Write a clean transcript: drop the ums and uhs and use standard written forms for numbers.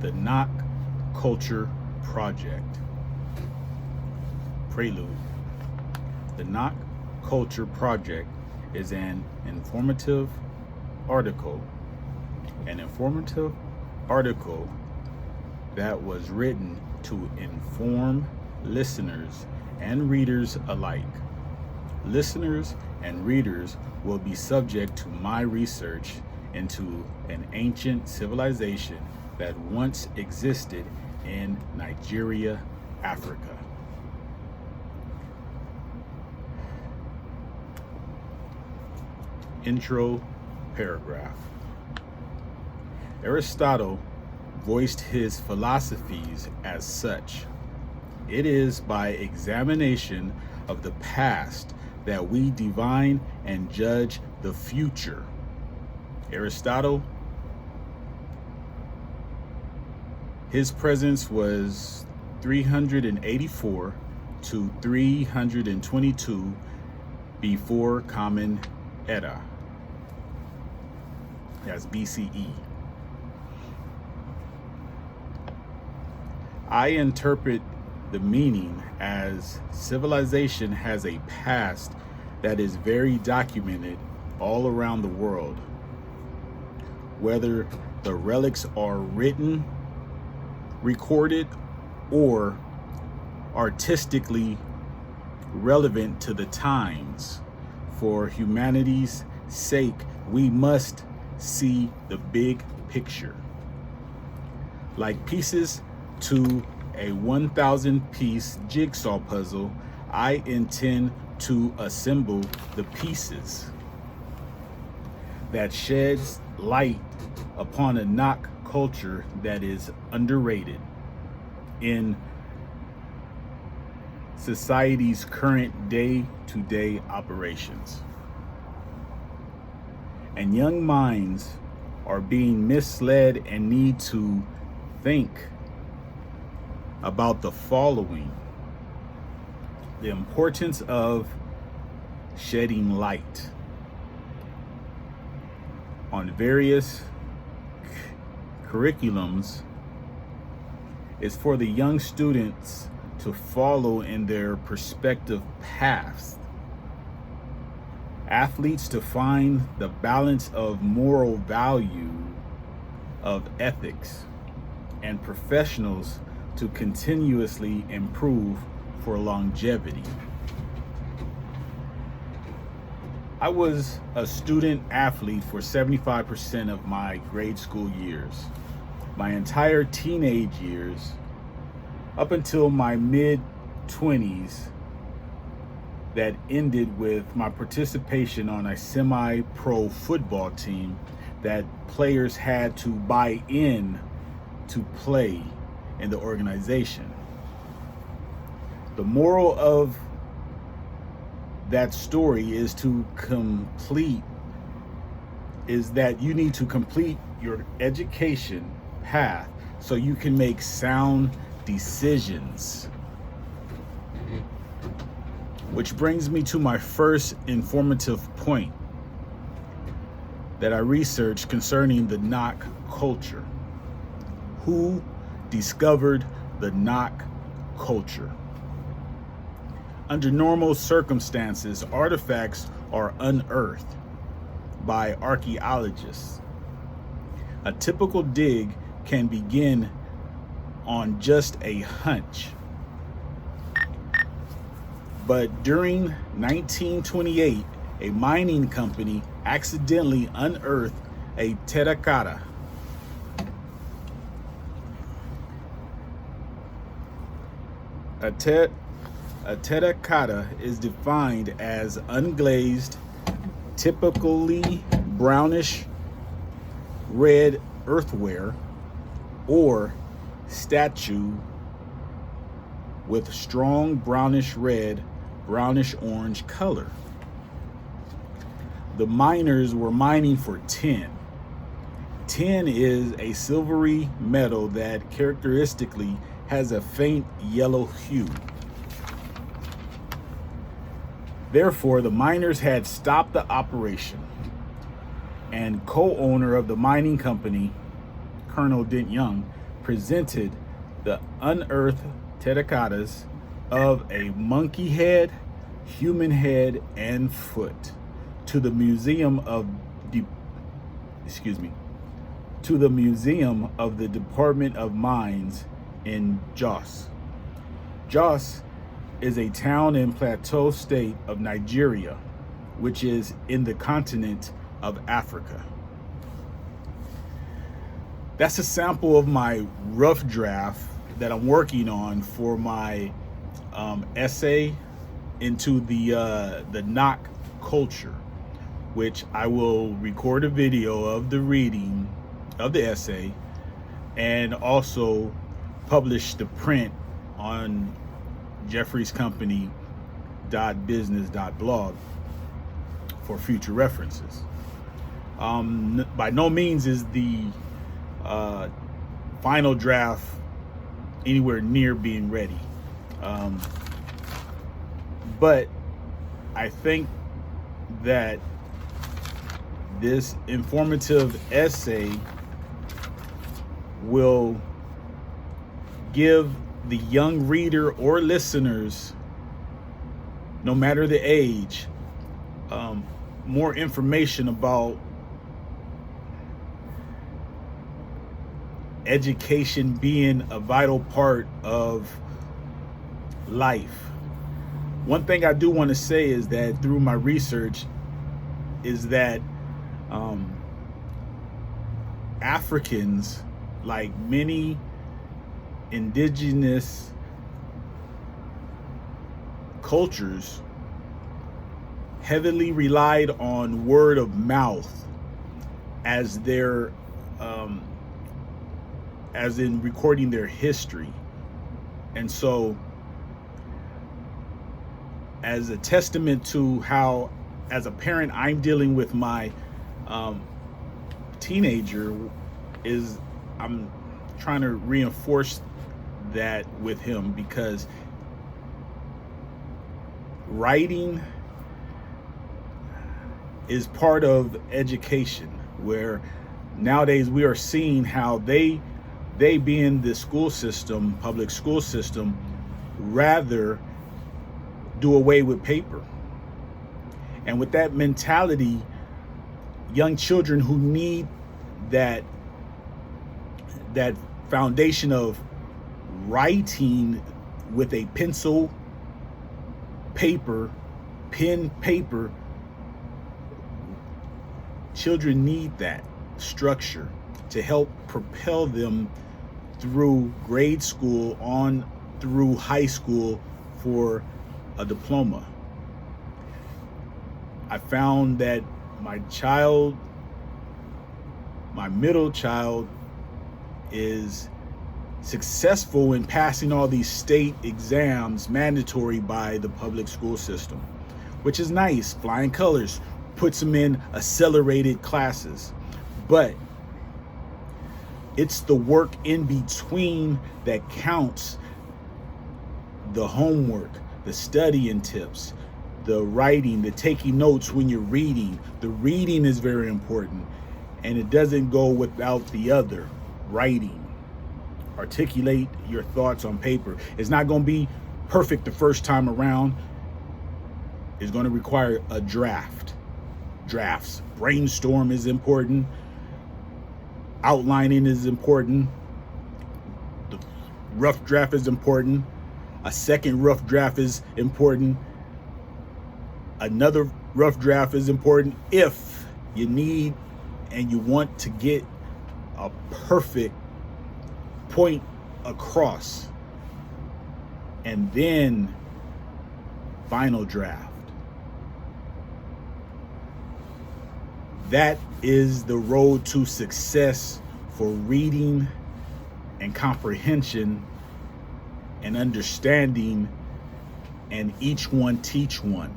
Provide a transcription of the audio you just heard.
The Nok Culture Project. Prelude. The Nok Culture Project is an informative article that was written to inform listeners and readers alike. Listeners and readers will be subject to my research into an ancient civilization that once existed in Nigeria, Africa. Intro paragraph. Aristotle voiced his philosophies as such. It is by examination of the past that we divine and judge the future. Aristotle, his presence was 384 to 322 before Common Era. That's BCE. I interpret the meaning as civilization has a past that is very documented all around the world. Whether the relics are written, recorded, or artistically relevant to the times, for humanity's sake, we must see the big picture. Like pieces to a 1,000-piece jigsaw puzzle, I intend to assemble the pieces that sheds light upon a Nok culture that is underrated in society's current day-to-day operations. And young minds are being misled and need to think about the following: the importance of shedding light on various curriculums is for the young students to follow in their perspective paths. Athletes to find the balance of moral value, of ethics, and professionals to continuously improve for longevity. I was a student athlete for 75% of my grade school years, my entire teenage years, up until my mid-20s, that ended with my participation on a semi-pro football team that players had to buy in to play in the organization. The moral of that story is that you need to complete your education path so you can make sound decisions. Which brings me to my first informative point that I researched concerning the Nok culture. Who discovered the Nok culture? Under normal circumstances, artifacts are unearthed by archaeologists. A typical dig can begin on just a hunch. But during 1928, a mining company accidentally unearthed a terracotta. A terracotta is defined as unglazed, typically brownish red earthenware or statue with strong brownish red, brownish orange color. The miners were mining for tin. Tin is a silvery metal that characteristically has a faint yellow hue. Therefore, the miners had stopped the operation, and co-owner of the mining company, Colonel Dent Young, presented the unearthed terracottas of a monkey head, human head, and foot to the Museum of the Department of Mines in Jos. Jos is a town in Plateau State of Nigeria, which is in the continent of Africa. That's a sample of my rough draft that I'm working on for my essay into the Nok culture, which I will record a video of the reading of the essay and also publish the print on Jeffries Company .business.blog for future references. By no means is the final draft anywhere near being ready, but I think that this informative essay will give the young reader or listeners, no matter the age, more information about education being a vital part of life. One thing I do want to say is that through my research is that Africans, like many indigenous cultures, heavily relied on word of mouth as their as in recording their history. And so, as a testament to how, as a parent, I'm dealing with my teenager, I'm trying to reinforce that with him, because writing is part of education, where nowadays we are seeing how they being the school system, public school system, rather do away with paper. And with that mentality, young children who need that foundation of writing with a pencil, paper, pen, paper, children need that structure to help propel them through grade school on through high school for a diploma. I found that my middle child is successful in passing all these state exams mandatory by the public school system, which is nice. Flying colors, puts them in accelerated classes. But it's the work in between that counts. The homework, the studying tips, the writing, the taking notes when you're reading. The reading is very important, and it doesn't go without the other. Writing. Articulate your thoughts on paper. It's not going to be perfect the first time around. It's going to require a draft. Drafts. Brainstorm is important. Outlining is important. The rough draft is important. A second rough draft is important. Another rough draft is important if you need and you want to get a perfect point across. And then final draft. That is the road to success for reading and comprehension and understanding, and each one teach one.